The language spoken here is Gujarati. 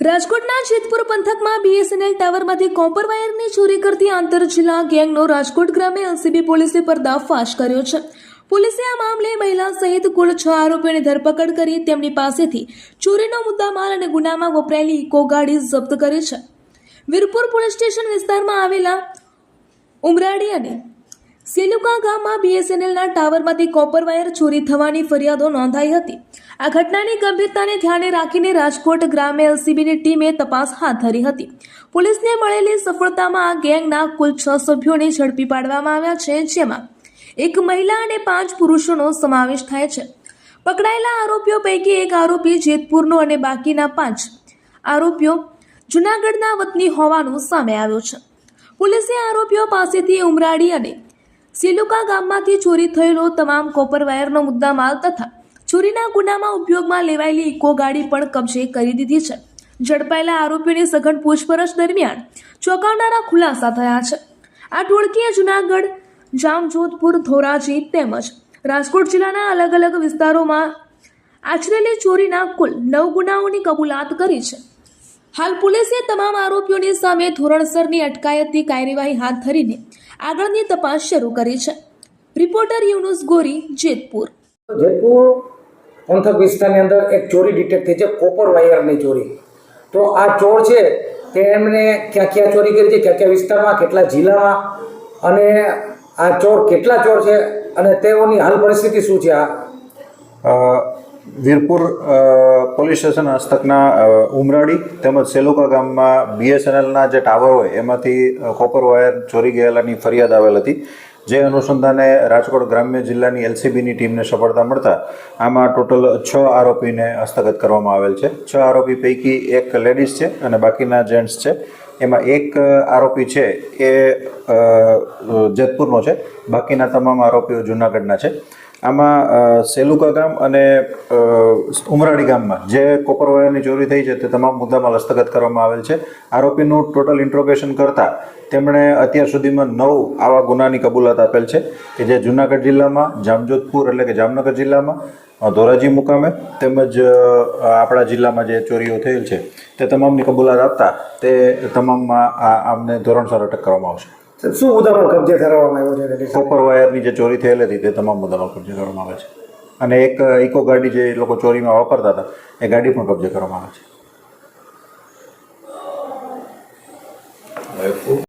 રાજકોટના જેતપુર પંથકમાં બીએસએનએલ ટાવરમાંથી કોપર વાયરની ચોરી કરતી આંતર જિલ્લા ગેંગનો રાજકોટ ગ્રામે એલસીબી પોલીસે પર્દાફાશ કર્યો છે। પોલીસે આ મામલે મહિલા સહિત કુલ 6 આરોપીઓની ધરપકડ કરી તેમની પાસેથી ચોરીનો મુદ્દામાલ અને ગુનામાં વપરાયેલી ઇકો ગાડી જપ્ત કરી છે। વીરપુર પોલીસ સ્ટેશન વિસ્તારમાં આવેલા ઉમરાડી અને સેલુકા ગામમાં બીએસએનએલના ટાવરમાંથી કોપર વાયર ચોરી થવાની ફરિયાદો નોંધાઈ હતી। આ ઘટનાની ગંભીરતાને ધ્યાને રાખીને રાજકોટ ગ્રામે એલસીબીની ટીમે તપાસ હાથ ધરી હતી। પોલીસને મળેલી સફળતામાં આ ગેંગના કુલ 6 સભ્યોને ઝડપી પાડવામાં આવ્યા છે, જેમાં એક મહિલા અને 5 પુરુષોનો સમાવેશ થાય છે। પકડાયેલા આરોપીઓ પૈકી એક આરોપી જેતપુરનો અને બાકીના 5 આરોપીઓ જૂનાગઢના વતની હોવાનું સામે આવ્યું છે। પોલીસે આરોપીઓ પાસેથી ઉમરાડી અને સેલુકા ગામમાંથી ચોરી થયેલો તમામ કોપર વાયરનો મુદ્દામાલ તથા ચોરીના ગુનામાં ઉપયોગમાં લેવાયેલી ઇકો ગાડી પણ કબજે કરી દીધી છે। ઝડપાયેલા આરોપીઓની સઘન પૂછપરછ દરમિયાન ચોંકાવનારા ખુલાસા થયા છે। આ ટોળકીએ જૂનાગઢ, જામજોધપુર, ધોરાજી તેમજ રાજકોટ જિલ્લાના અલગ અલગ વિસ્તારોમાં આચરેલી ચોરીના કુલ 9 ગુનાઓની કબૂલાત કરી છે। હાલ પોલીસે તમામ આરોપીઓની સામે ધોરણસરની અટકાયતની કાર્યવાહી હાથ ધરીને આગળની તપાસ શરૂ કરી છે। રિપોર્ટર યુનુસ ગોરી, જેતપુર। જેતપુર પંથક વિસ્તારની અંદર એક ચોરી ડિટેક્ટ થઈ છે, કોપર વાયરની ચોરી। તો આ ચોર છે તે એમને ક્યાં ક્યાં ચોરી કરી છે, ક્યાં ક્યાં વિસ્તારમાં, કેટલા જિલ્લામાં, અને આ ચોર કેટલા ચોર છે અને તેઓની હાલ પરિસ્થિતિ શું છે? વીરપુર પોલીસ સ્ટેશન હસ્તકના ઉમરાડી તેમજ સેલુકા ગામમાં બીએસએનએલના જે ટાવર હોય એમાંથી કોપર વાયર ચોરી ગયેલાની ફરિયાદ આવેલ હતી। જે અનુસંધાને રાજકોટ ગ્રામ્ય જિલ્લાની એલસીબીની ટીમને સફળતા મળતા આમાં ટોટલ 6 આરોપીને હસ્તગત કરવામાં આવેલ છે। 6 આરોપી પૈકી એક લેડીઝ છે અને બાકીના જેન્ટ્સ છે। એમાં એક આરોપી છે એ જેતપુરનો છે, બાકીના તમામ આરોપીઓ જૂનાગઢના છે। આમાં સેલુકા ગામ અને ઉમરાડી ગામમાં જે કોપર વાયરની ચોરી થઈ છે તે તમામ મુદ્દામાં હસ્તગત કરવામાં આવેલ છે। આરોપીનું ટોટલ ઇન્ટ્રોગેશન કરતાં તેમણે અત્યાર સુધીમાં 9 આવા ગુનાની કબૂલાત આપેલ છે કે જે જૂનાગઢ જિલ્લામાં, જામજોધપુર એટલે કે જામનગર જિલ્લામાં, ધોરાજી મુકામે તેમજ આપણા જિલ્લામાં જે ચોરીઓ થયેલ છે તે તમામની કબૂલાત આપતા તે તમામમાં આમને ધોરણસર અટક કરવામાં આવશે। શું મુદ્દામાલ કબજે કરવામાં આવ્યો છે? કોપર વાયરની જે ચોરી થયેલ હતી તે તમામ મુદ્દામાલ કબજે કરવામાં આવે છે અને એક ઇકો ગાડી જે લોકો ચોરીમાં વાપરતા હતા એ ગાડી પણ કબજે કરવામાં આવે છે।